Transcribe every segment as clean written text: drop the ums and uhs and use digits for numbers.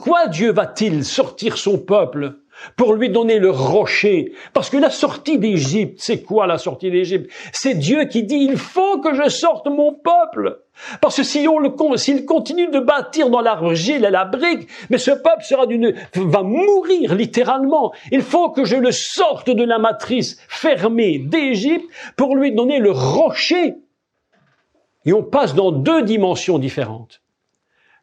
pourquoi Dieu va-t-il sortir son peuple pour lui donner le rocher? Parce que la sortie d'Égypte, c'est quoi la sortie d'Égypte? C'est Dieu qui dit, il faut que je sorte mon peuple. Parce que s'il continue de bâtir dans l'argile et la brique, mais ce peuple va mourir littéralement. Il faut que je le sorte de la matrice fermée d'Égypte pour lui donner le rocher. Et on passe dans deux dimensions différentes.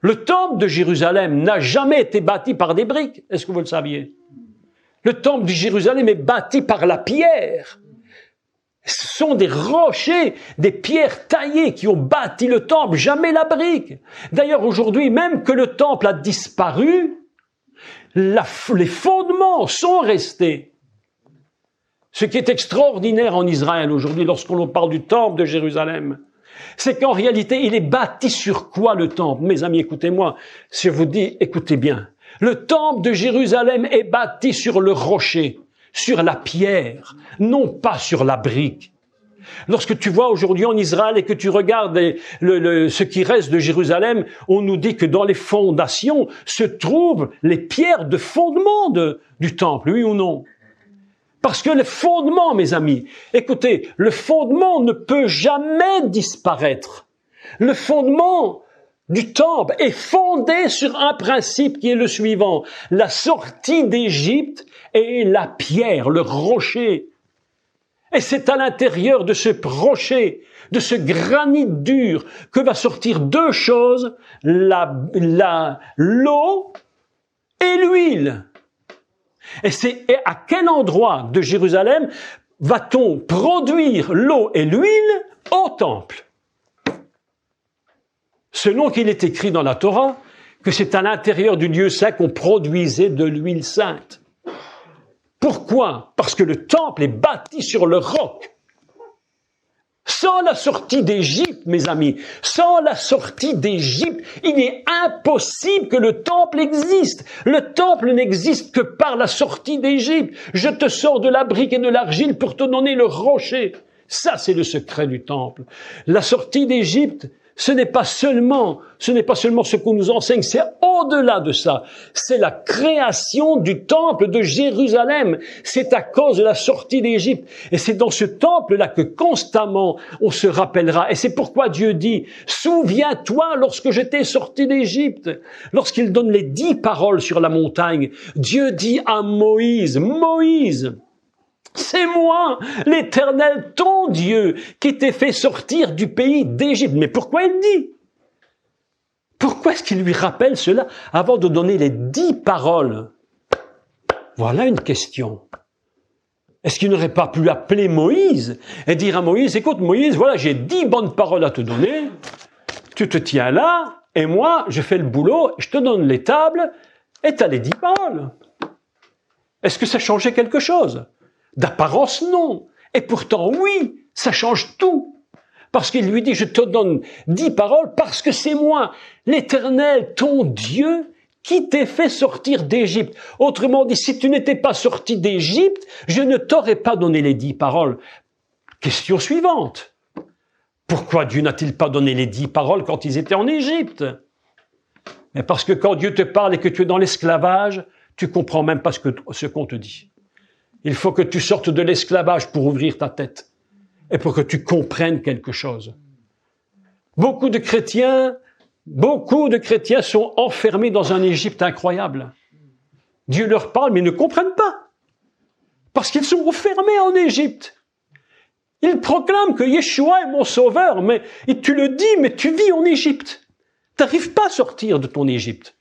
Le temple de Jérusalem n'a jamais été bâti par des briques. Est-ce que vous le saviez? Le temple de Jérusalem est bâti par la pierre. Ce sont des rochers, des pierres taillées qui ont bâti le temple, jamais la brique. D'ailleurs, aujourd'hui, même que le temple a disparu, les fondements sont restés. Ce qui est extraordinaire en Israël aujourd'hui, lorsqu'on parle du temple de Jérusalem, c'est qu'en réalité, il est bâti sur quoi le temple? Mes amis, écoutez-moi, si je vous dis, écoutez bien. Le temple de Jérusalem est bâti sur le rocher, sur la pierre, non pas sur la brique. Lorsque tu vois aujourd'hui en Israël et que tu regardes ce qui reste de Jérusalem, on nous dit que dans les fondations se trouvent les pierres de fondement du temple, oui ou non? Parce que le fondement, mes amis, écoutez, le fondement ne peut jamais disparaître. Le fondement du temple est fondé sur un principe qui est le suivant. La sortie d'Égypte est la pierre, le rocher. Et c'est à l'intérieur de ce rocher, de ce granit dur, que va sortir deux choses, l'eau et l'huile. Et à quel endroit de Jérusalem va-t-on produire l'eau et l'huile? Au temple. Selon qu'il est écrit dans la Torah, que c'est à l'intérieur du lieu saint qu'on produisait de l'huile sainte. Pourquoi? Parce que le temple est bâti sur le roc. Sans la sortie d'Égypte, mes amis, sans la sortie d'Égypte, il est impossible que le temple existe. Le temple n'existe que par la sortie d'Égypte. Je te sors de la brique et de l'argile pour te donner le rocher. Ça, c'est le secret du temple. La sortie d'Égypte, ce n'est pas seulement ce qu'on nous enseigne, c'est au-delà de ça. C'est la création du temple de Jérusalem. C'est à cause de la sortie d'Égypte. Et c'est dans ce temple-là que constamment on se rappellera. Et c'est pourquoi Dieu dit, souviens-toi lorsque j'étais sorti d'Égypte. Lorsqu'il donne les 10 paroles sur la montagne, Dieu dit à Moïse, Moïse, c'est moi, l'Éternel, ton Dieu, qui t'ai fait sortir du pays d'Égypte. Mais pourquoi il dit? Pourquoi est-ce qu'il lui rappelle cela avant de donner les 10 paroles? Voilà une question. Est-ce qu'il n'aurait pas pu appeler Moïse et dire à Moïse, écoute Moïse, voilà, j'ai 10 bonnes paroles à te donner, tu te tiens là, et moi, je fais le boulot, je te donne les tables, et tu as les 10 paroles. Est-ce que ça changeait quelque chose? D'apparence, non. Et pourtant, oui, ça change tout. Parce qu'il lui dit, je te donne 10 paroles parce que c'est moi, l'Éternel, ton Dieu, qui t'ai fait sortir d'Égypte. Autrement dit, si tu n'étais pas sorti d'Égypte, je ne t'aurais pas donné les 10 paroles. Question suivante. Pourquoi Dieu n'a-t-il pas donné les 10 paroles quand ils étaient en Égypte? Mais parce que quand Dieu te parle et que tu es dans l'esclavage, tu comprends même pas ce qu'on te dit. Il faut que tu sortes de l'esclavage pour ouvrir ta tête et pour que tu comprennes quelque chose. Beaucoup de chrétiens sont enfermés dans un Égypte incroyable. Dieu leur parle, mais ils ne comprennent pas. Parce qu'ils sont enfermés en Égypte. Ils proclament que Yeshua est mon sauveur, mais et tu le dis, mais tu vis en Égypte. Tu n'arrives pas à sortir de ton Égypte.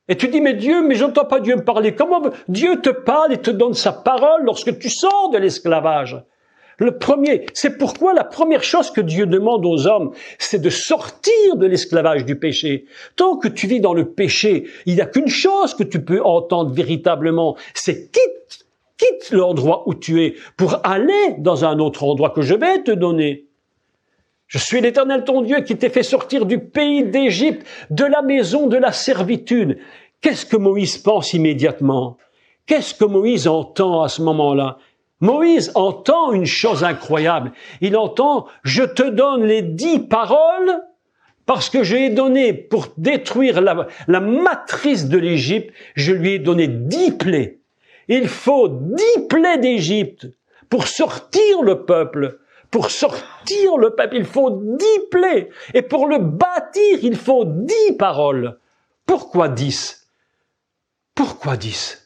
Et tu dis, mais j'entends pas Dieu me parler. Comment Dieu te parle et te donne sa parole lorsque tu sors de l'esclavage? C'est pourquoi la première chose que Dieu demande aux hommes, c'est de sortir de l'esclavage du péché. Tant que tu vis dans le péché, il n'y a qu'une chose que tu peux entendre véritablement, c'est quitte l'endroit où tu es pour aller dans un autre endroit que je vais te donner. Je suis l'Éternel ton Dieu qui t'ai fait sortir du pays d'Égypte, de la maison de la servitude. Qu'est-ce que Moïse pense immédiatement? Qu'est-ce que Moïse entend à ce moment-là? Moïse entend une chose incroyable. Il entend, je te donne les 10 paroles Parce que je lui ai donné, pour détruire la matrice de l'Égypte, je lui ai donné 10 plaies. Il faut 10 plaies d'Égypte pour sortir le peuple. Pour sortir le peuple, il faut 10 plaies. Et pour le bâtir, il faut 10 paroles. Pourquoi 10? Pourquoi 10?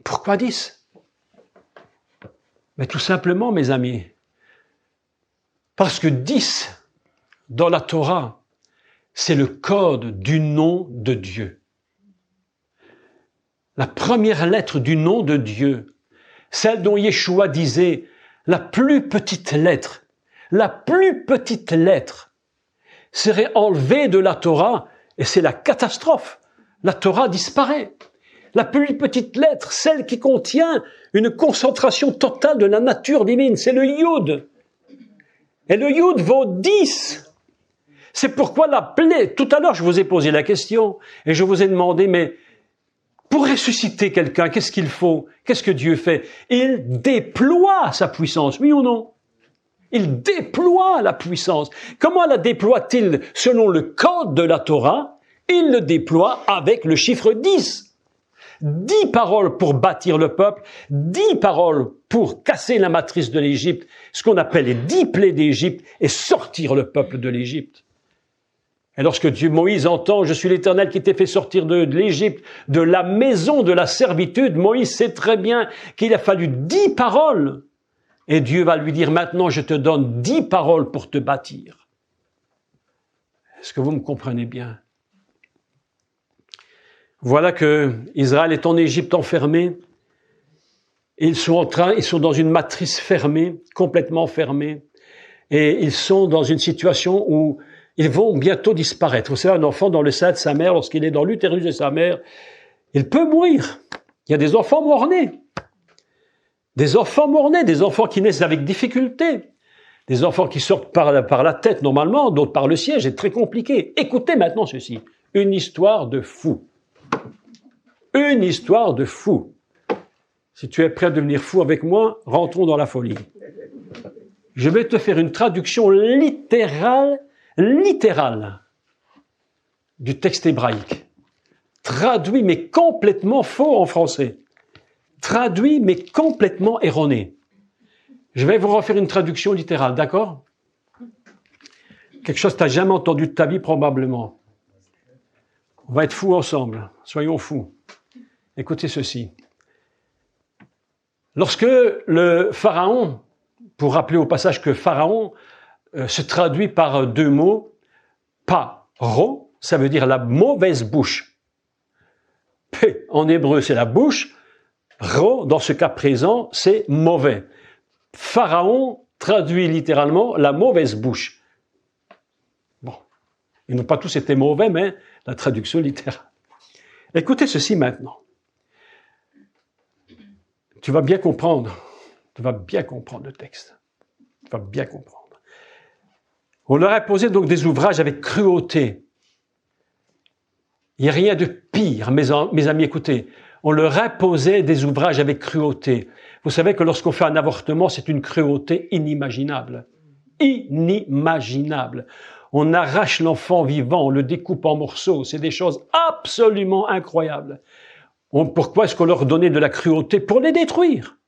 Pourquoi 10? Mais tout simplement, mes amis, parce que 10, dans la Torah, c'est le code du nom de Dieu. La première lettre du nom de Dieu, celle dont Yeshua disait, la plus petite lettre serait enlevée de la Torah, et c'est la catastrophe. La Torah disparaît. La plus petite lettre, celle qui contient une concentration totale de la nature divine, c'est le Yud. Et le Yud vaut 10. C'est pourquoi la plaie, tout à l'heure je vous ai posé la question, et je vous ai demandé, mais pour ressusciter quelqu'un, qu'est-ce qu'il faut? Qu'est-ce que Dieu fait? Il déploie sa puissance, oui ou non? Il déploie la puissance. Comment la déploie-t-il selon le code de la Torah? Il le déploie avec le chiffre 10. 10 paroles pour bâtir le peuple, 10 paroles pour casser la matrice de l'Égypte, ce qu'on appelle les 10 plaies d'Égypte, et sortir le peuple de l'Égypte. Et lorsque Moïse entend « Je suis l'Éternel qui t'ai fait sortir de l'Égypte, de la maison de la servitude », Moïse sait très bien qu'il a fallu 10 paroles. Et Dieu va lui dire « Maintenant, je te donne 10 paroles pour te bâtir. » Est-ce que vous me comprenez bien? Voilà que Israël est en Égypte enfermé. Ils sont dans une matrice fermée, complètement fermée. Et ils sont dans une situation où ils vont bientôt disparaître. Vous savez, un enfant dans le sein de sa mère, lorsqu'il est dans l'utérus de sa mère, il peut mourir. Il y a des enfants mort-nés. Des enfants mort-nés, des enfants qui naissent avec difficulté. Des enfants qui sortent par la tête normalement, d'autres par le siège, c'est très compliqué. Écoutez maintenant ceci. Une histoire de fou. Une histoire de fou. Si tu es prêt à devenir fou avec moi, rentrons dans la folie. Je vais te faire une traduction littérale du texte hébraïque. Traduit mais complètement faux en français. Traduit mais complètement erroné. Je vais vous refaire une traduction littérale, d'accord? Quelque chose que tu n'as jamais entendu de ta vie probablement. On va être fous ensemble. Soyons fous. Écoutez ceci. Lorsque le Pharaon, pour rappeler au passage que Pharaon se traduit par 2 mots, paro, ça veut dire la mauvaise bouche. P, en hébreu, c'est la bouche. Ro, dans ce cas présent, c'est mauvais. Pharaon traduit littéralement la mauvaise bouche. Bon, ils n'ont pas tous été mauvais, mais la traduction littérale. Écoutez ceci maintenant. Tu vas bien comprendre. Tu vas bien comprendre le texte. Tu vas bien comprendre. On leur a posé donc des ouvrages avec cruauté. Il n'y a rien de pire, mes amis, écoutez. On leur imposait des ouvrages avec cruauté. Vous savez que lorsqu'on fait un avortement, c'est une cruauté inimaginable. Inimaginable. On arrache l'enfant vivant, on le découpe en morceaux. C'est des choses absolument incroyables. Pourquoi est-ce qu'on leur donnait de la cruauté? Pour les détruire.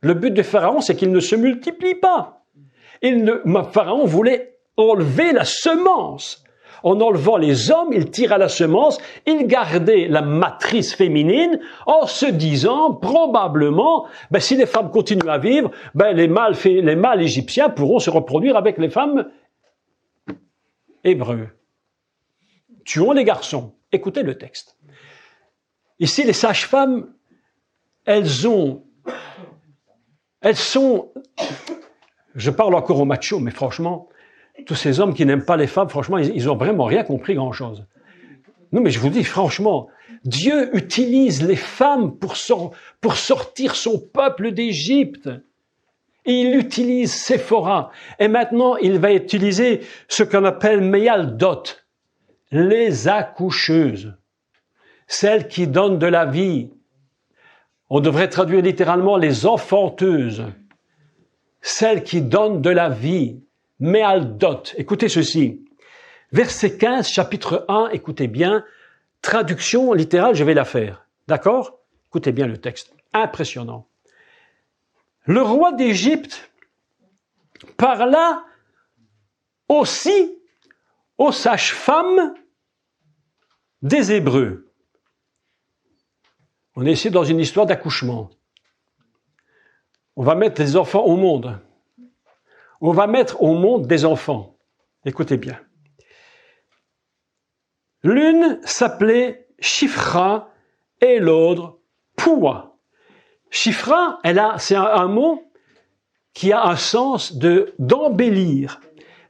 Le but de Pharaon, c'est qu'il ne se multiplie pas. Pharaon voulait enlever la semence. En enlevant les hommes, il tira la semence, il gardait la matrice féminine en se disant probablement, si les femmes continuent à vivre, les mâles égyptiens pourront se reproduire avec les femmes hébreux. Tuons les garçons. Écoutez le texte. Ici, les sages-femmes, elles sont, je parle encore aux machos, mais franchement, tous ces hommes qui n'aiment pas les femmes, franchement, ils ont vraiment rien compris grand-chose. Non, mais je vous dis franchement, Dieu utilise les femmes pour sortir son peuple d'Égypte. Il utilise Séphora. Et maintenant, il va utiliser ce qu'on appelle Meyaldot, les accoucheuses, celles qui donnent de la vie. On devrait traduire littéralement les enfanteuses, celles qui donnent de la vie. mealdot. Écoutez ceci. Verset 15, chapitre 1, écoutez bien. Traduction littérale, je vais la faire. D'accord? Écoutez bien le texte. Impressionnant. Le roi d'Égypte parla aussi aux sages-femmes des Hébreux. On est ici dans une histoire d'accouchement. On va mettre les enfants au monde. On va mettre au monde des enfants. Écoutez bien. L'une s'appelait Shifra et l'autre Poua. Shifra, c'est un mot qui a un sens d'embellir,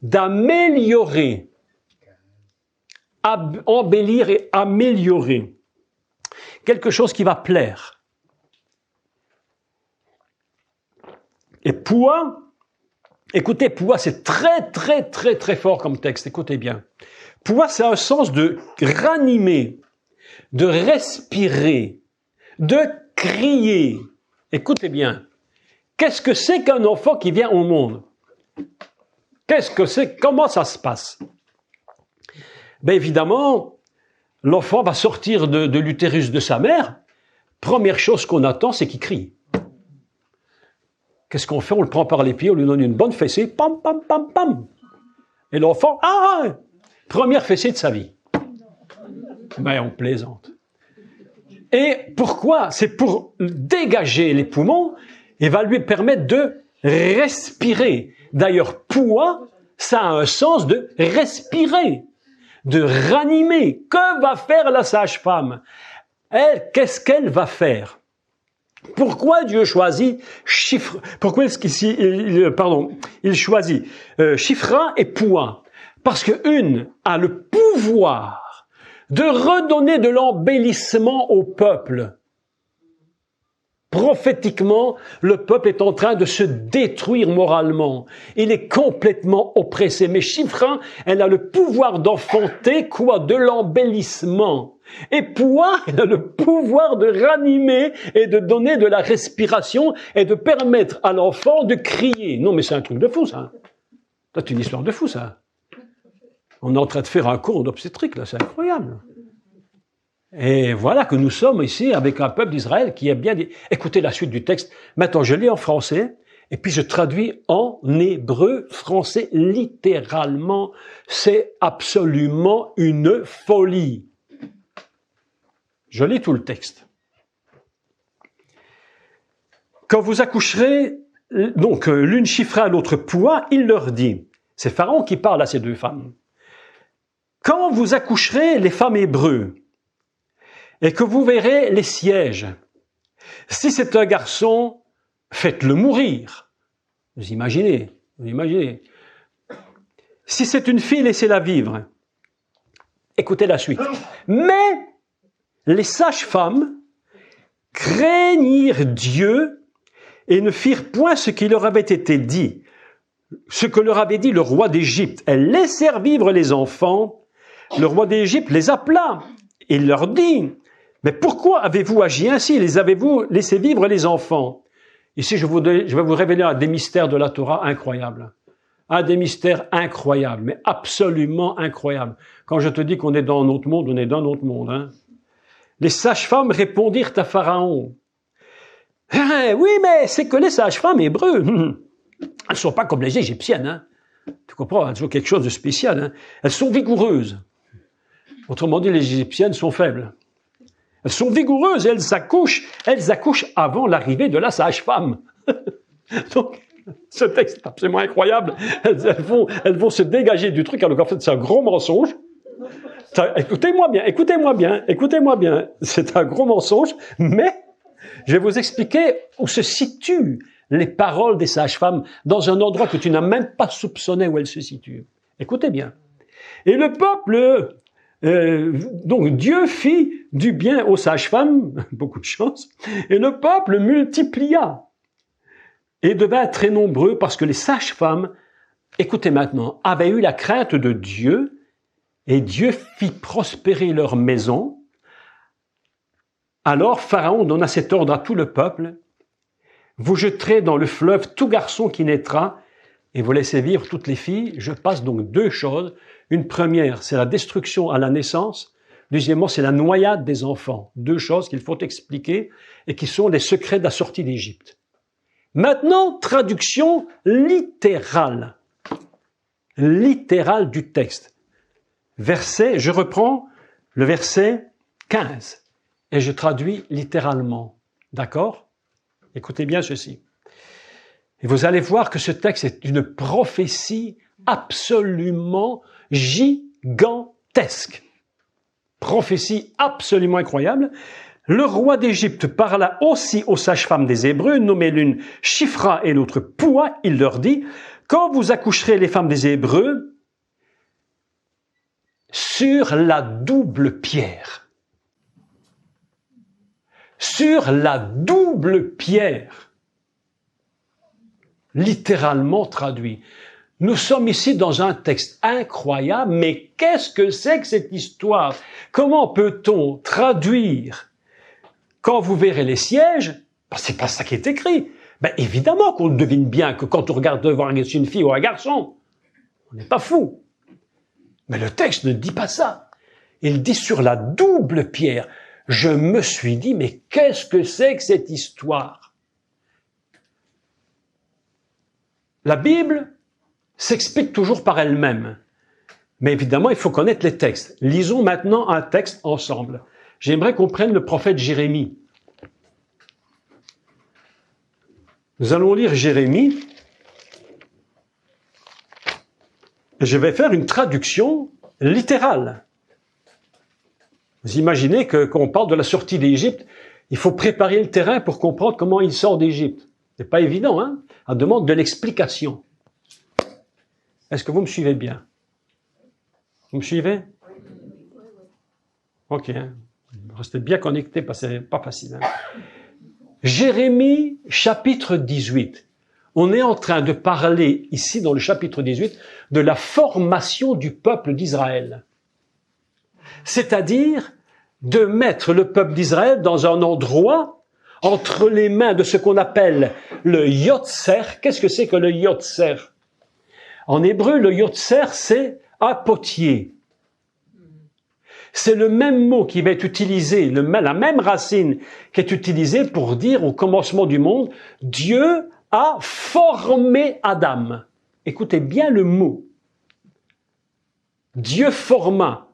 d'améliorer. Embellir et améliorer. Quelque chose qui va plaire. Et Poua, écoutez, Poua, c'est très, très, très, très fort comme texte. Écoutez bien. Poua, c'est un sens de ranimer, de respirer, de crier. Écoutez bien. Qu'est-ce que c'est qu'un enfant qui vient au monde? Qu'est-ce que c'est? Comment ça se passe? Bien évidemment, l'enfant va sortir de l'utérus de sa mère. Première chose qu'on attend, c'est qu'il crie. Qu'est-ce qu'on fait? On le prend par les pieds, on lui donne une bonne fessée, pam, pam, pam, pam. Et l'enfant, première fessée de sa vie. Ben, on plaisante. Et pourquoi? C'est pour dégager les poumons et va lui permettre de respirer. D'ailleurs, Poua, ça a un sens de respirer, de ranimer. Que va faire la sage-femme? Elle, qu'est-ce qu'elle va faire? Pourquoi Dieu choisit il choisit Shifra et Poua? Parce qu'une a le pouvoir de redonner de l'embellissement au peuple. Prophétiquement, le peuple est en train de se détruire moralement. Il est complètement oppressé. Mais Shifra, elle a le pouvoir d'enfanter quoi? De l'embellissement. Et Poua, elle a le pouvoir de ranimer et de donner de la respiration et de permettre à l'enfant de crier. Non, mais c'est un truc de fou, ça. C'est une histoire de fou, ça. On est en train de faire un cours d'obstétrique, là, c'est incroyable. Et voilà que nous sommes ici avec un peuple d'Israël qui est bien dit. Écoutez la suite du texte. Maintenant, je lis en français et puis je traduis en hébreu, français, littéralement. C'est absolument une folie. Je lis tout le texte. Quand vous accoucherez, donc l'une Shifra, l'autre Poua, il leur dit, c'est Pharaon qui parle à ces deux femmes. Quand vous accoucherez les femmes hébreux, et que vous verrez les sièges, si c'est un garçon, faites-le mourir. Vous imaginez. Si c'est une fille, laissez-la vivre. Écoutez la suite. Mais les sages-femmes craignirent Dieu et ne firent point ce qui leur avait été dit, ce que leur avait dit le roi d'Égypte. Elles laissèrent vivre les enfants. Le roi d'Égypte les appela. Il leur dit, mais pourquoi avez-vous agi ainsi? Les avez-vous laissé vivre les enfants? Ici, je vais vous révéler un des mystères de la Torah incroyable. Un des mystères incroyables, mais absolument incroyables. Quand je te dis qu'on est dans un autre monde, on est dans un autre monde. Hein? Les sages-femmes répondirent à Pharaon. Oui, mais c'est que les sages-femmes hébreux, elles ne sont pas comme les Égyptiennes. Hein? Tu comprends? Elles ont quelque chose de spécial. Hein? Elles sont vigoureuses. Autrement dit, les Égyptiennes sont faibles. Elles sont vigoureuses et elles accouchent avant l'arrivée de la sage-femme. Donc, ce texte est absolument incroyable. Elles vont se dégager du truc, alors qu'en fait, c'est un gros mensonge. Écoutez-moi bien. C'est un gros mensonge, mais je vais vous expliquer où se situent les paroles des sages-femmes dans un endroit que tu n'as même pas soupçonné où elles se situent. Écoutez bien. Et le peuple... donc Dieu fit du bien aux sages-femmes, beaucoup de chance, et le peuple multiplia et devint très nombreux parce que les sages-femmes, écoutez maintenant, avaient eu la crainte de Dieu et Dieu fit prospérer leur maison. Alors Pharaon donna cet ordre à tout le peuple, vous jeterez dans le fleuve tout garçon qui naîtra et vous laissez vivre toutes les filles, je passe donc deux choses. Une première, c'est la destruction à la naissance. Deuxièmement, c'est la noyade des enfants. Deux choses qu'il faut expliquer et qui sont les secrets de la sortie d'Égypte. Maintenant, traduction littérale. Littérale du texte. Verset, je reprends le verset 15 et je traduis littéralement. D'accord? Écoutez bien ceci. Et vous allez voir que ce texte est une prophétie absolument gigantesque. Prophétie absolument incroyable. Le roi d'Égypte parla aussi aux sages-femmes des Hébreux, nommées l'une Shifra et l'autre Poua. Il leur dit, quand vous accoucherez les femmes des Hébreux, sur la double pierre. Sur la double pierre. Littéralement traduit. Nous sommes ici dans un texte incroyable, mais qu'est-ce que c'est que cette histoire? Comment peut-on traduire quand vous verrez les sièges? C'est pas ça qui est écrit. Évidemment qu'on devine bien que quand on regarde devant une fille ou un garçon, on n'est pas fou. Mais le texte ne dit pas ça. Il dit sur la double pierre. Je me suis dit, mais qu'est-ce que c'est que cette histoire? La Bible s'explique toujours par elle-même. Mais évidemment, il faut connaître les textes. Lisons maintenant un texte ensemble. J'aimerais qu'on prenne le prophète Jérémie. Nous allons lire Jérémie. Et je vais faire une traduction littérale. Vous imaginez qu'on parle de la sortie d'Égypte, il faut préparer le terrain pour comprendre comment il sort d'Égypte. C'est pas évident, hein? Ça demande de l'explication. Est-ce que vous me suivez bien? Vous me suivez? Ok. Restez bien connectés parce que c'est pas facile. Hein? Jérémie, chapitre 18. On est en train de parler ici, dans le chapitre 18, de la formation du peuple d'Israël. C'est-à-dire de mettre le peuple d'Israël dans un endroit entre les mains de ce qu'on appelle le Yotzer. Qu'est-ce que c'est que le Yotzer? En hébreu, le Yotzer, c'est apothier. C'est le même mot qui va être utilisé, la même racine qui est utilisée pour dire au commencement du monde, Dieu a formé Adam. Écoutez bien le mot. Dieu forma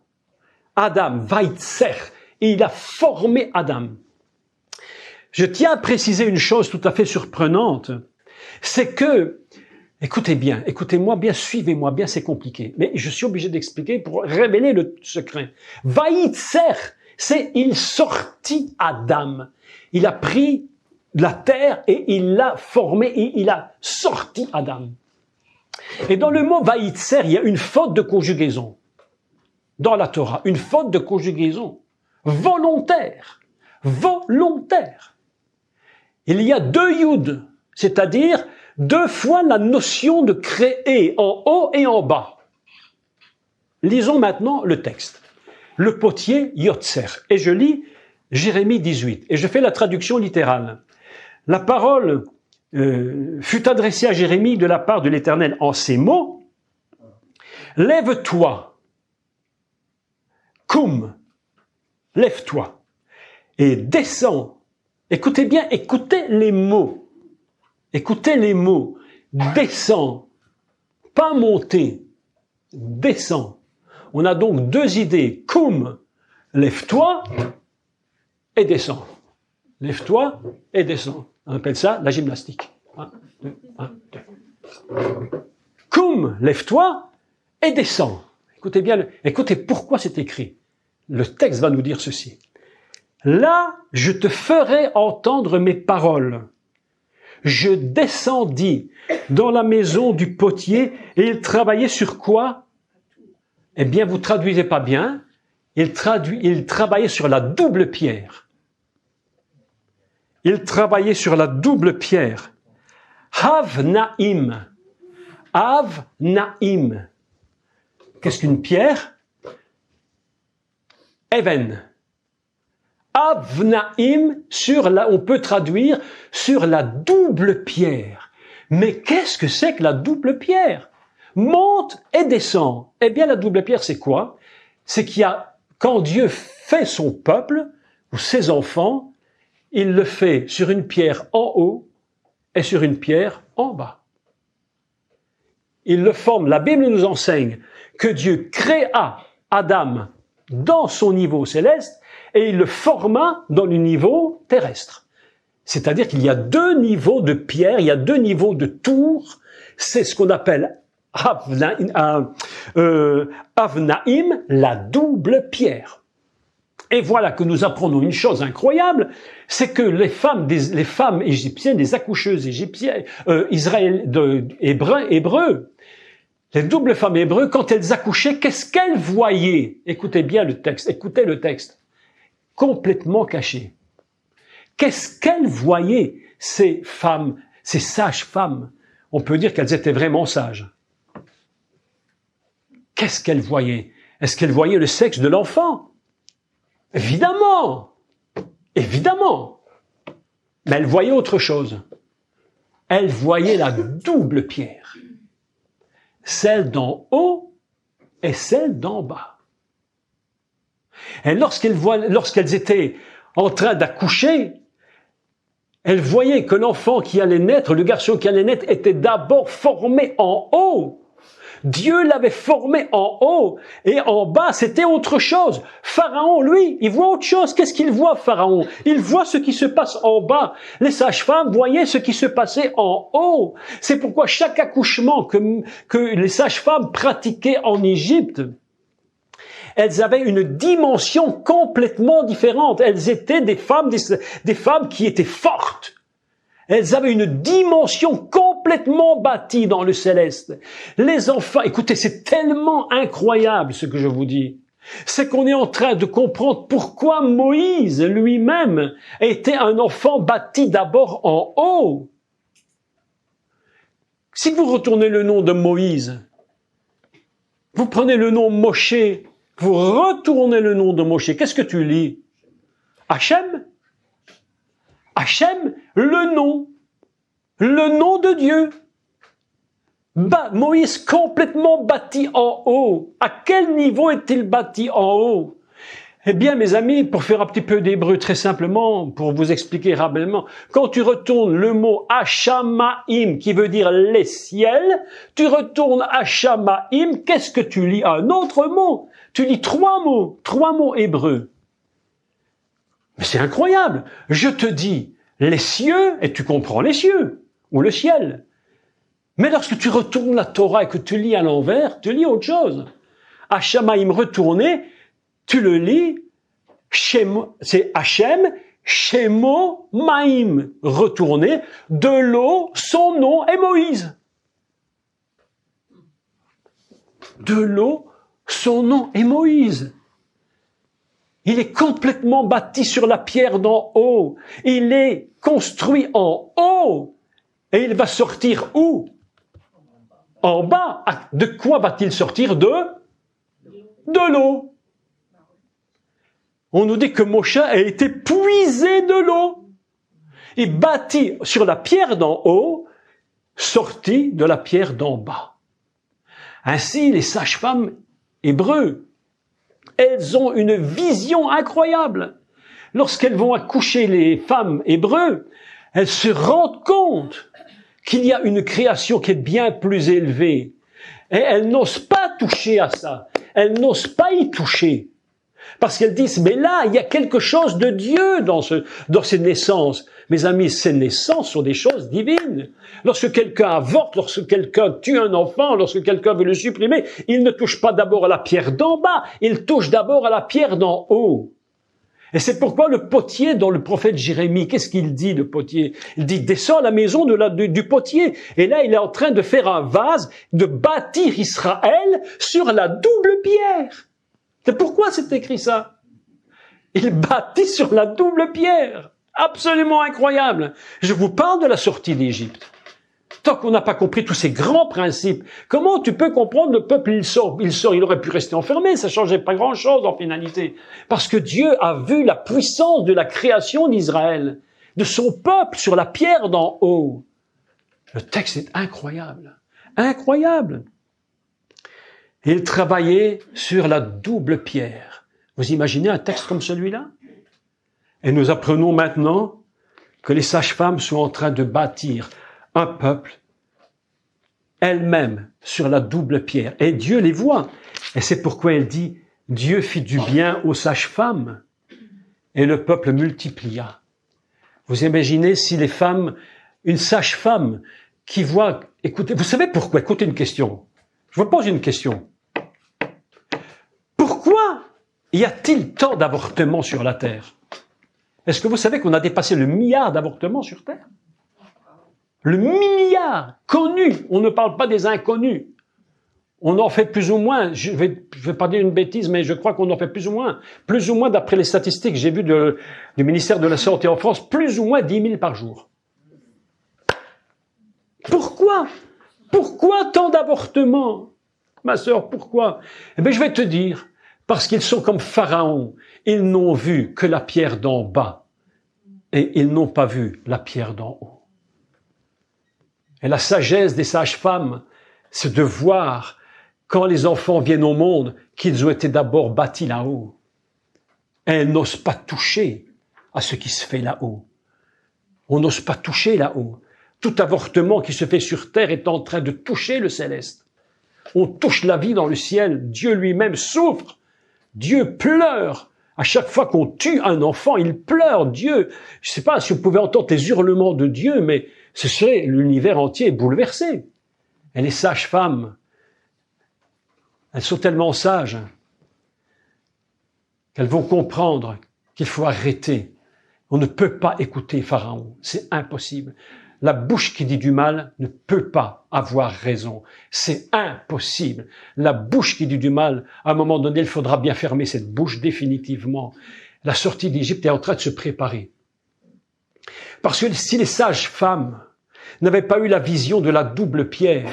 Adam, Vaitzer, et il a formé Adam. Je tiens à préciser une chose tout à fait surprenante, c'est que, écoutez bien, écoutez-moi bien, suivez-moi bien, c'est compliqué, mais je suis obligé d'expliquer pour révéler le secret. Vaitzer, c'est il sortit Adam. Il a pris la terre et il l'a formé et il a sorti Adam. Et dans le mot Vaitzer, il y a une faute de conjugaison. Dans la Torah, une faute de conjugaison. Volontaire. Volontaire. Il y a deux yud, c'est-à-dire deux fois la notion de créer en haut et en bas. Lisons maintenant le texte. Le potier Yotzer. Et je lis Jérémie 18. Et je fais la traduction littérale. La parole fut adressée à Jérémie de la part de l'Éternel en ces mots. Lève-toi, Koum, lève-toi et descends. Écoutez bien, écoutez les mots. Écoutez les mots. Descends, pas monter, descends. On a donc deux idées. Koum, lève-toi et descends. Lève-toi et descends. On appelle ça la gymnastique. 1, 2, 1, 2. Koum, lève-toi et descends. Écoutez bien, écoutez pourquoi c'est écrit. Le texte va nous dire ceci. Là, je te ferai entendre mes paroles. Je descendis dans la maison du potier et il travaillait sur quoi? Eh bien, vous traduisez pas bien. Il travaillait sur la double pierre. Il travaillait sur la double pierre. Hav Naim. Hav Naim. Qu'est-ce qu'une pierre? Even. Hav Naim, on peut traduire sur la double pierre. Mais qu'est-ce que c'est que la double pierre? Monte et descend. Eh bien, la double pierre, c'est quoi? C'est quand Dieu fait son peuple, ou ses enfants, il le fait sur une pierre en haut et sur une pierre en bas. Il le forme. La Bible nous enseigne que Dieu créa Adam dans son niveau céleste et il le forma dans le niveau terrestre. C'est-à-dire qu'il y a deux niveaux de pierre, il y a deux niveaux de tours. C'est ce qu'on appelle Avnaim, la double pierre. Et voilà que nous apprenons une chose incroyable, c'est que les femmes égyptiennes, les accoucheuses égyptiennes, hébreux, les doubles femmes hébreux, quand elles accouchaient, qu'est-ce qu'elles voyaient? Écoutez bien le texte, écoutez le texte. Complètement caché. Qu'est-ce qu'elles voyaient, ces femmes, ces sages-femmes? On peut dire qu'elles étaient vraiment sages. Qu'est-ce qu'elles voyaient? Est-ce qu'elles voyaient le sexe de l'enfant? Évidemment! Évidemment! Mais elles voyaient autre chose. Elles voyaient la double pierre. Celle d'en haut et celle d'en bas. Et lorsqu'elles étaient en train d'accoucher, elles voyaient que l'enfant qui allait naître, le garçon qui allait naître, était d'abord formé en haut. Dieu l'avait formé en haut et en bas, c'était autre chose. Pharaon, lui, il voit autre chose. Qu'est-ce qu'il voit, Pharaon? Il voit ce qui se passe en bas. Les sages-femmes voyaient ce qui se passait en haut. C'est pourquoi chaque accouchement que les sages-femmes pratiquaient en Égypte, elles avaient une dimension complètement différente. Elles étaient des femmes qui étaient fortes. Elles avaient une dimension complètement bâtie dans le céleste. Les enfants, écoutez, c'est tellement incroyable ce que je vous dis. C'est qu'on est en train de comprendre pourquoi Moïse lui-même était un enfant bâti d'abord en haut. Si vous retournez le nom de Moïse, vous prenez le nom Moshe, vous retournez le nom de Moshe, qu'est-ce que tu lis? Hachem? Hachem, le nom de Dieu. Moïse complètement bâti en haut. À quel niveau est-il bâti en haut? Eh bien, mes amis, pour faire un petit peu d'hébreu très simplement, pour vous expliquer rapidement, quand tu retournes le mot Hashamaim, qui veut dire les ciels, tu retournes Hashamaim, qu'est-ce que tu lis? Un autre mot. Tu lis trois mots hébreux. Mais c'est incroyable. Je te dis les cieux, et tu comprends les cieux, ou le ciel. Mais lorsque tu retournes la Torah et que tu lis à l'envers, tu lis autre chose. Hashamaim retourné, tu le lis, c'est Hachem, Shemo Maim, retourné, de l'eau, son nom est Moïse. De l'eau, son nom est Moïse. Il est complètement bâti sur la pierre d'en haut. Il est construit en haut. Et il va sortir où? En bas. De quoi va-t-il sortir? De l'eau. On nous dit que Moshe a été puisé de l'eau. Il bâtit sur la pierre d'en haut, sorti de la pierre d'en bas. Ainsi, les sages-femmes hébreux, elles ont une vision incroyable. Lorsqu'elles vont accoucher les femmes hébreux, elles se rendent compte qu'il y a une création qui est bien plus élevée. Et elles n'osent pas toucher à ça. Elles n'osent pas y toucher. Parce qu'elles disent, mais là, il y a quelque chose de Dieu dans ces naissances. Mes amis, ces naissances sont des choses divines. Lorsque quelqu'un avorte, lorsque quelqu'un tue un enfant, lorsque quelqu'un veut le supprimer, il ne touche pas d'abord à la pierre d'en bas, il touche d'abord à la pierre d'en haut. Et c'est pourquoi le potier, dans le prophète Jérémie, qu'est-ce qu'il dit, le potier? Il dit, descends à la maison du potier. Et là, il est en train de faire un vase, de bâtir Israël sur la double pierre. C'est pourquoi c'est écrit ça. Il bâtit sur la double pierre. Absolument incroyable. Je vous parle de la sortie d'Égypte. Tant qu'on n'a pas compris tous ces grands principes, comment tu peux comprendre le peuple, il sort, il aurait pu rester enfermé, ça changeait pas grand-chose en finalité. Parce que Dieu a vu la puissance de la création d'Israël, de son peuple sur la pierre d'en haut. Le texte est incroyable. Incroyable. Il travaillait sur la double pierre. Vous imaginez un texte comme celui-là? Et nous apprenons maintenant que les sages-femmes sont en train de bâtir un peuple elles-mêmes sur la double pierre. Et Dieu les voit. Et c'est pourquoi elle dit, Dieu fit du bien aux sages-femmes et le peuple multiplia. Vous imaginez si les femmes, une sage-femme qui voit, écoutez, vous savez pourquoi? Écoutez une question. Je vous pose une question. Pourquoi y a-t-il tant d'avortements sur la Terre? Est-ce que vous savez qu'on a dépassé le milliard d'avortements sur Terre? Le milliard connu. On ne parle pas des inconnus. On en fait plus ou moins, je vais pas dire une bêtise, mais je crois qu'on en fait plus ou moins d'après les statistiques que j'ai vues du ministère de la Santé en France, plus ou moins 10 000 par jour. Pourquoi? Pourquoi tant d'avortements? Ma sœur, pourquoi? Eh bien, je vais te dire, parce qu'ils sont comme Pharaon. Ils n'ont vu que la pierre d'en bas et ils n'ont pas vu la pierre d'en haut. Et la sagesse des sages-femmes, c'est de voir, quand les enfants viennent au monde, qu'ils ont été d'abord bâtis là-haut. Et elles n'osent pas toucher à ce qui se fait là-haut. On n'ose pas toucher là-haut. Tout avortement qui se fait sur terre est en train de toucher le céleste. On touche la vie dans le ciel. Dieu lui-même souffre. Dieu pleure. À chaque fois qu'on tue un enfant, il pleure. Dieu, je ne sais pas si vous pouvez entendre les hurlements de Dieu, mais ce serait l'univers entier bouleversé. Et les sages-femmes, elles sont tellement sages qu'elles vont comprendre qu'il faut arrêter. On ne peut pas écouter Pharaon. C'est impossible. La bouche qui dit du mal ne peut pas avoir raison. C'est impossible. La bouche qui dit du mal, à un moment donné, il faudra bien fermer cette bouche définitivement. La sortie d'Égypte est en train de se préparer. Parce que si les sages femmes n'avaient pas eu la vision de la double pierre,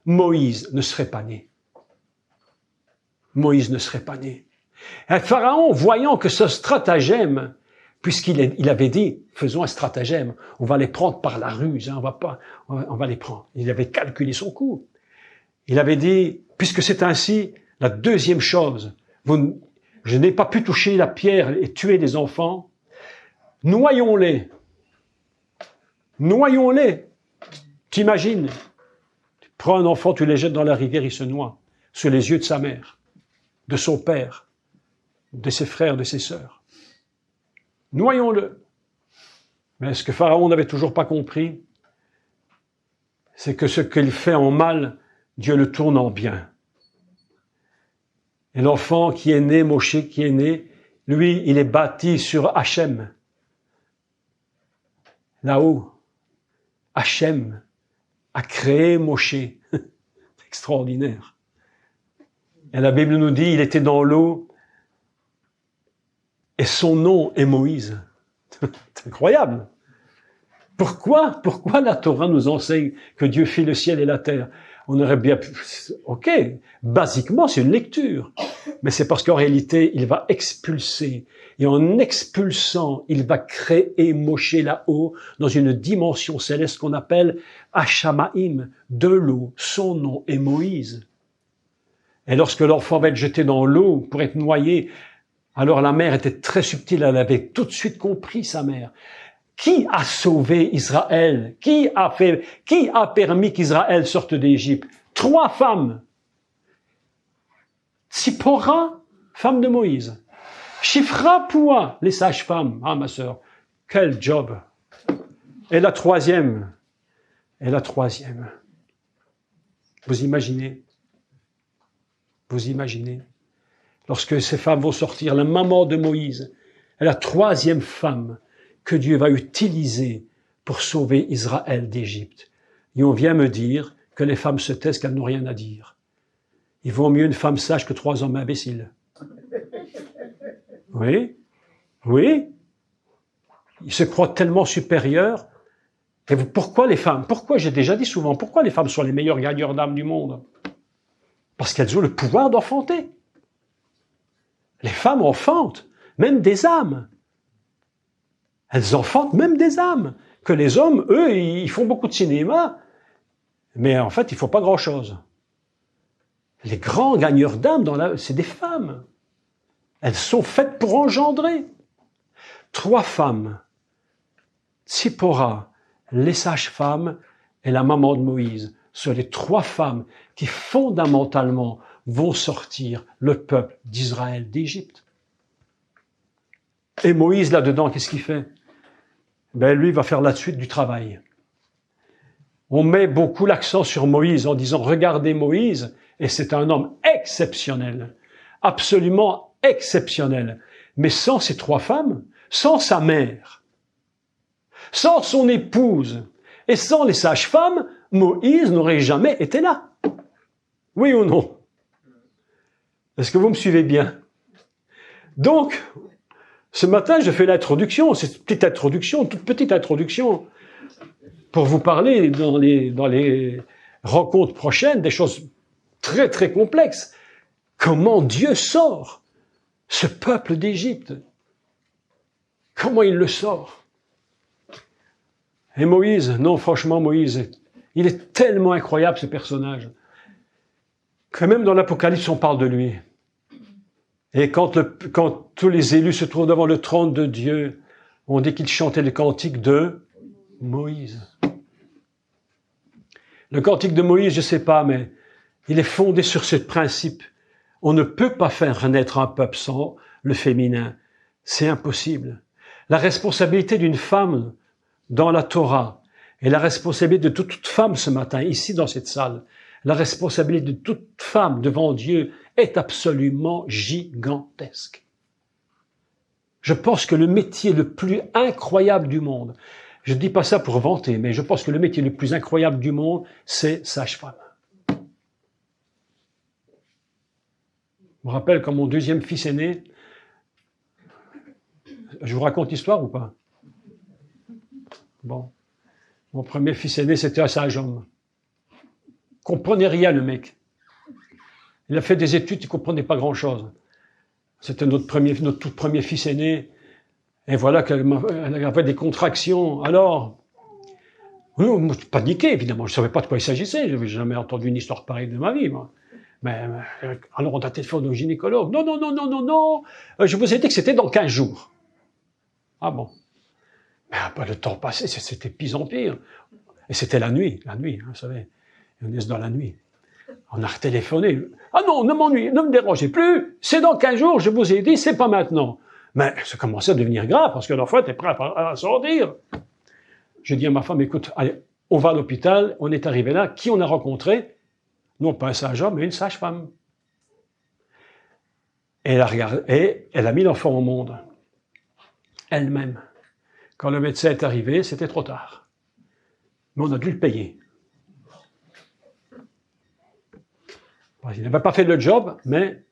Moïse ne serait pas né. Moïse ne serait pas né. Et Pharaon, voyant que ce stratagème, puisqu'il avait dit, faisons un stratagème, on va les prendre par la ruse, hein, on va les prendre. Il avait calculé son coup. Il avait dit, puisque c'est ainsi, la deuxième chose, je n'ai pas pu toucher la pierre et tuer les enfants, noyons-les. Noyons-les. T'imagines? Tu prends un enfant, tu les jettes dans la rivière, il se noie, sous les yeux de sa mère, de son père, de ses frères, de ses sœurs. Noyons-le. Mais ce que Pharaon n'avait toujours pas compris, c'est que ce qu'il fait en mal, Dieu le tourne en bien. Et l'enfant qui est né, Moshe qui est né, lui, il est bâti sur Hachem. Là-haut, Hachem a créé Moshe. C'est extraordinaire. Et la Bible nous dit, il était dans l'eau, et son nom est Moïse. C'est incroyable. Pourquoi la Torah nous enseigne que Dieu fait le ciel et la terre? On aurait bien pu... Ok, basiquement, c'est une lecture. Mais c'est parce qu'en réalité, il va expulser. Et en expulsant, il va créer Moshe là-haut, dans une dimension céleste qu'on appelle Hashamaïm, de l'eau. Son nom est Moïse. Et lorsque l'enfant va être jeté dans l'eau pour être noyé, alors la mère était très subtile, elle avait tout de suite compris, sa mère. Qui a sauvé Israël? Qui a permis qu'Israël sorte d'Égypte? 3 femmes. Tsipora, femme de Moïse. Shifra Poua, les sages-femmes. Ah, ma sœur, quel job. Et la troisième. Vous imaginez? Lorsque ces femmes vont sortir, la maman de Moïse est la 3e femme que Dieu va utiliser pour sauver Israël d'Égypte. Et on vient me dire que les femmes se taisent, qu'elles n'ont rien à dire. Il vaut mieux une femme sage que 3 hommes imbéciles. Oui. Ils se croient tellement supérieurs. Et pourquoi les femmes? Pourquoi, j'ai déjà dit souvent, pourquoi les femmes sont les meilleures gagneurs d'âmes du monde? Parce qu'elles ont le pouvoir d'enfanter. Les femmes enfantent, même des âmes. Elles enfantent même des âmes. Que les hommes, eux, ils font beaucoup de cinéma. Mais en fait, il ne faut pas grand-chose. Les grands gagneurs d'âme, c'est des femmes. Elles sont faites pour engendrer. 3 femmes, Tsipora, les sages-femmes et la maman de Moïse, sont les 3 femmes qui fondamentalement vont sortir le peuple d'Israël d'Égypte. Et Moïse, là-dedans, qu'est-ce qu'il fait? Ben, lui, il va faire la suite du travail. On met beaucoup l'accent sur Moïse en disant, regardez Moïse, et c'est un homme exceptionnel, absolument exceptionnel. Mais sans ces 3 femmes, sans sa mère, sans son épouse et sans les sages-femmes, Moïse n'aurait jamais été là. Oui ou non? Est-ce que vous me suivez bien? Donc, ce matin, je fais l'introduction, cette petite introduction, toute petite introduction, pour vous parler dans les rencontres prochaines des choses très très complexes. Comment Dieu sort ce peuple d'Égypte? Comment il le sort? Et Moïse, non franchement Moïse, il est tellement incroyable ce personnage, que même dans l'Apocalypse on parle de lui. Et quand tous les élus se trouvent devant le trône de Dieu, on dit qu'ils chantaient le cantique de Moïse. Le cantique de Moïse, je ne sais pas, mais il est fondé sur ce principe. On ne peut pas faire renaître un peuple sans le féminin. C'est impossible. La responsabilité d'une femme dans la Torah et la responsabilité de toute femme ce matin, ici dans cette salle, la responsabilité de toute femme devant Dieu est absolument gigantesque. Je pense que le métier le plus incroyable du monde, je ne dis pas ça pour vanter, mais je pense que le métier le plus incroyable du monde, c'est sage-femme. Je me rappelle quand mon 2e fils est né, je vous raconte l'histoire ou pas? Bon. Mon premier fils aîné, c'était un sage homme. Il comprenait rien, le mec. Il a fait des études, il comprenait pas grand-chose. C'était notre tout premier fils aîné. Et voilà qu'elle avait des contractions. Alors, je paniquais, évidemment. Je savais pas de quoi il s'agissait. Je n'avais jamais entendu une histoire pareille de ma vie, moi. Mais alors, on a téléphoné au gynécologue. Non. Je vous ai dit que c'était dans 15 jours. Ah bon. Mais le temps passé, c'était pis en pire. Et c'était la nuit, vous savez. On est dans la nuit. On a retéléphoné. Ah non, ne me dérangez plus. C'est dans 15 jours, je vous ai dit, c'est pas maintenant. Mais ça commençait à devenir grave, parce que la fois, t'es prêt à sortir. J'ai dit à ma femme, écoute, allez, on va à l'hôpital, on est arrivé là. Qui on a rencontré? Non pas un sage homme, mais une sage-femme. Et elle a mis l'enfant au monde. Elle-même. Quand le médecin est arrivé, c'était trop tard. Mais on a dû le payer. Il n'avait pas fait le job, mais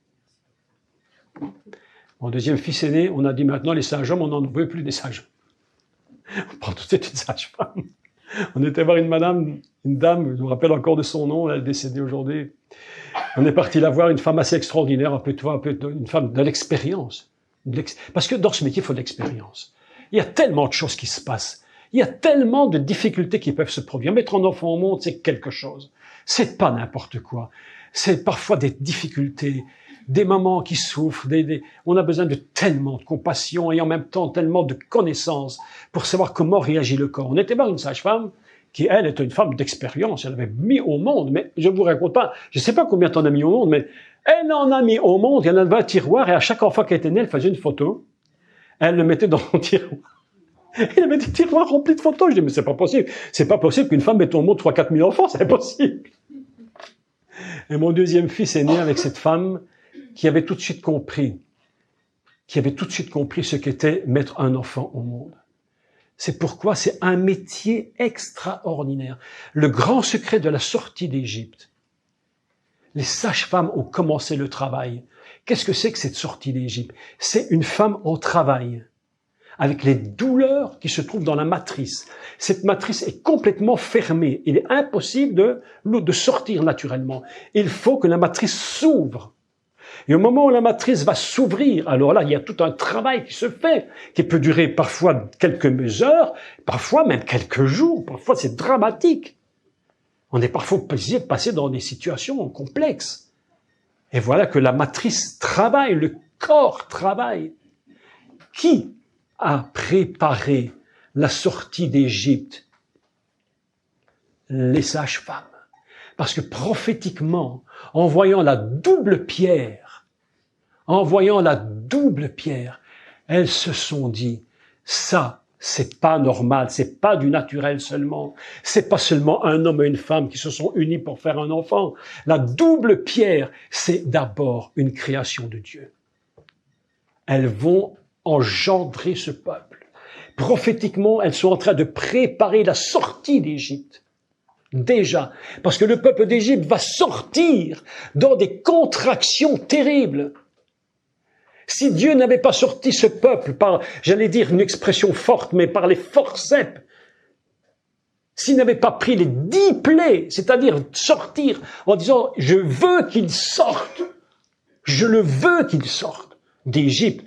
mon 2e fils aîné, on a dit maintenant les sages-hommes, on n'en veut plus des sages. On prend tout de suite une sage-femme. On était voir une dame, je me rappelle encore de son nom, elle est décédée aujourd'hui. On est parti la voir, une femme assez extraordinaire, une femme de l'expérience. Parce que dans ce métier, il faut de l'expérience. Il y a tellement de choses qui se passent. Il y a tellement de difficultés qui peuvent se produire. Mettre un enfant au monde, c'est quelque chose. C'est pas n'importe quoi. C'est parfois des difficultés, des mamans qui souffrent, on a besoin de tellement de compassion et en même temps tellement de connaissances pour savoir comment réagit le corps. On était voir une sage-femme qui, elle, était une femme d'expérience. Elle avait mis au monde, mais je vous raconte pas, je sais pas combien t'en as mis au monde, mais elle en a mis au monde, il y en avait un tiroir et à chaque enfant qui était né, elle faisait une photo. Elle le mettait dans le tiroir. Il avait des tiroirs remplis de photos. Je dis, mais c'est pas possible. C'est pas possible qu'une femme mette au monde 3-4 000 enfants, c'est impossible. Et mon 2e fils est né avec cette femme qui avait tout de suite compris ce qu'était mettre un enfant au monde. C'est pourquoi c'est un métier extraordinaire. Le grand secret de la sortie d'Égypte. Les sages-femmes ont commencé le travail. Qu'est-ce que c'est que cette sortie d'Égypte? C'est une femme en travail, avec les douleurs qui se trouvent dans la matrice. Cette matrice est complètement fermée. Il est impossible de sortir naturellement. Il faut que la matrice s'ouvre. Et au moment où la matrice va s'ouvrir, alors là, il y a tout un travail qui se fait, qui peut durer parfois quelques heures, parfois même quelques jours, parfois c'est dramatique. On est parfois obligé de passer dans des situations complexes. Et voilà que la matrice travaille, le corps travaille. Qui a préparé la sortie d'Égypte? Les sages-femmes. Parce que prophétiquement, en voyant la double pierre, elles se sont dit, ça, c'est pas normal, c'est pas du naturel seulement. C'est pas seulement un homme et une femme qui se sont unis pour faire un enfant. La double pierre, c'est d'abord une création de Dieu. Elles vont engendrer ce peuple. Prophétiquement, elles sont en train de préparer la sortie d'Égypte. Déjà, parce que le peuple d'Égypte va sortir dans des contractions terribles. Si Dieu n'avait pas sorti ce peuple par, j'allais dire une expression forte, mais par les forceps, s'il n'avait pas pris les 10 plaies, c'est-à-dire sortir en disant « je veux qu'il sorte, je le veux qu'il sorte d'Égypte »,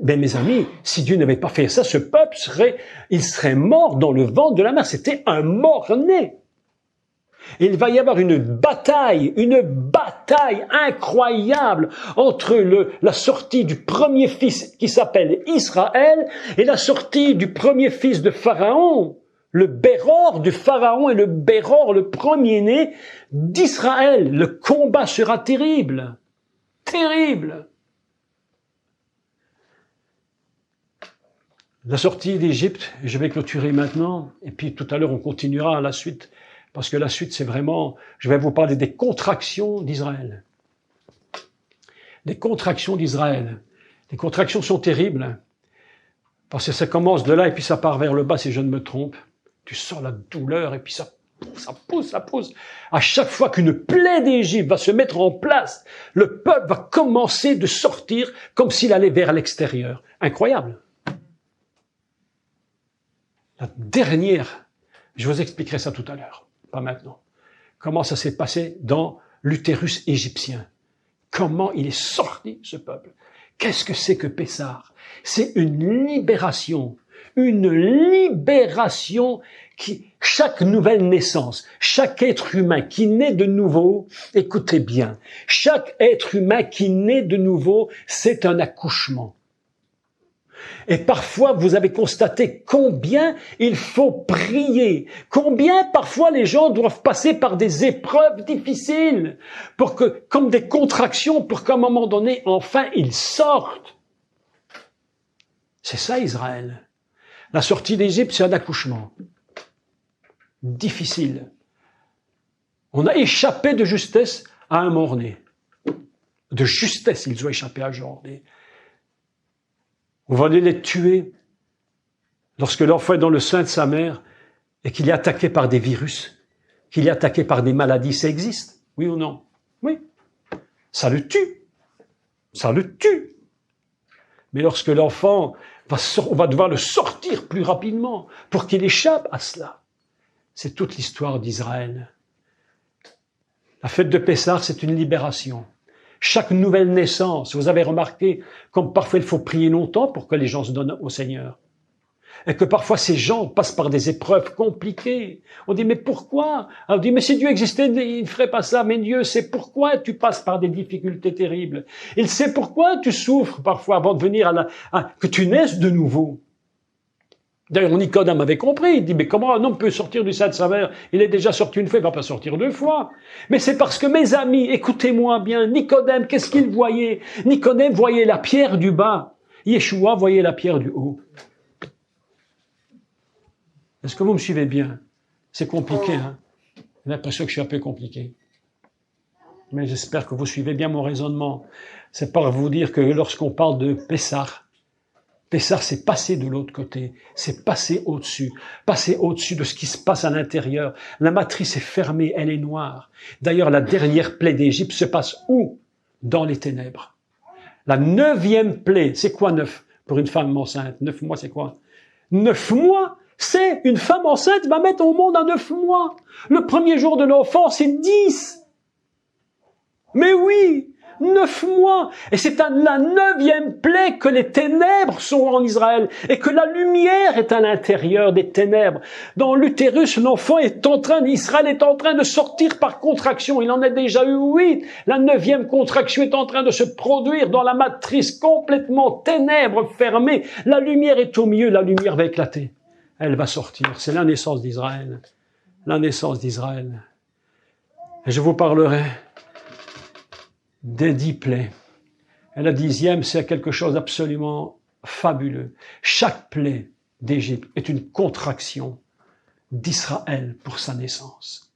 ben mes amis, si Dieu n'avait pas fait ça, ce peuple serait mort dans le ventre de la mer. C'était un mort-né. Et il va y avoir une bataille incroyable entre la sortie du premier fils qui s'appelle Israël et la sortie du premier fils de Pharaon, le Béror du Pharaon et le Béror, le premier-né d'Israël. Le combat sera terrible. Terrible. La sortie d'Égypte, je vais clôturer maintenant, et puis tout à l'heure on continuera à la suite. Parce que la suite, c'est vraiment, je vais vous parler des contractions d'Israël. Les contractions d'Israël. Les contractions sont terribles. Parce que ça commence de là et puis ça part vers le bas, si je ne me trompe. Tu sens la douleur et puis ça pousse. À chaque fois qu'une plaie d'Égypte va se mettre en place, le peuple va commencer de sortir comme s'il allait vers l'extérieur. Incroyable. La dernière, je vous expliquerai ça tout à l'heure. Pas maintenant. Comment ça s'est passé dans l'utérus égyptien? Comment il est sorti, ce peuple? Qu'est-ce que c'est que Pessah? C'est une libération qui, chaque nouvelle naissance, chaque être humain qui naît de nouveau, écoutez bien, chaque être humain qui naît de nouveau, c'est un accouchement. Et parfois, vous avez constaté combien il faut prier, combien parfois les gens doivent passer par des épreuves difficiles pour que, comme des contractions, pour qu'à un moment donné, enfin, ils sortent. C'est ça, Israël. La sortie d'Égypte, c'est un accouchement. Difficile. On a échappé de justesse à un mort-né. De justesse, ils ont échappé à un mort-né. On va aller les tuer lorsque l'enfant est dans le sein de sa mère et qu'il est attaqué par des virus, qu'il est attaqué par des maladies. Ça existe? Oui ou non? Oui. Ça le tue. Ça le tue. Mais lorsque l'enfant on va devoir le sortir plus rapidement pour qu'il échappe à cela. C'est toute l'histoire d'Israël. La fête de Pessah, c'est une libération. Chaque nouvelle naissance, vous avez remarqué comme parfois il faut prier longtemps pour que les gens se donnent au Seigneur. Et que parfois ces gens passent par des épreuves compliquées. On dit, mais pourquoi? On dit, mais si Dieu existait, il ne ferait pas ça. Mais Dieu sait pourquoi tu passes par des difficultés terribles. Il sait pourquoi tu souffres parfois avant de venir que tu naisses de nouveau. D'ailleurs, Nicodème avait compris. Il dit, mais comment un homme peut sortir du sein de sa mère? Il est déjà sorti une fois, il ne va pas sortir 2 fois. Mais c'est parce que mes amis, écoutez-moi bien, Nicodème, qu'est-ce qu'il voyait? Nicodème voyait la pierre du bas. Yeshua voyait la pierre du haut. Est-ce que vous me suivez bien? C'est compliqué, hein? J'ai l'impression que je suis un peu compliqué. Mais j'espère que vous suivez bien mon raisonnement. C'est pour vous dire que lorsqu'on parle de Pessah, c'est passer de l'autre côté, c'est passer au-dessus de ce qui se passe à l'intérieur. La matrice est fermée, elle est noire. D'ailleurs, la dernière plaie d'Égypte se passe où? Dans les ténèbres. La 9e plaie, c'est quoi 9 pour une femme enceinte? 9 mois, c'est quoi? 9 mois? C'est une femme enceinte va mettre au monde à 9 mois. Le premier jour de l'enfant, c'est 10. Mais oui, 9 mois. Et c'est la 9e plaie que les ténèbres sont en Israël et que la lumière est à l'intérieur des ténèbres. Dans l'utérus, l'enfant Israël est en train de sortir par contraction. Il en a déjà eu 8. La 9e contraction est en train de se produire dans la matrice complètement ténèbres fermée. La lumière est au milieu, la lumière va éclater. Elle va sortir. C'est la naissance d'Israël. La naissance d'Israël. Et je vous parlerai des 10 plaies. Et la 10e, c'est quelque chose d'absolument fabuleux. Chaque plaie d'Égypte est une contraction d'Israël pour sa naissance.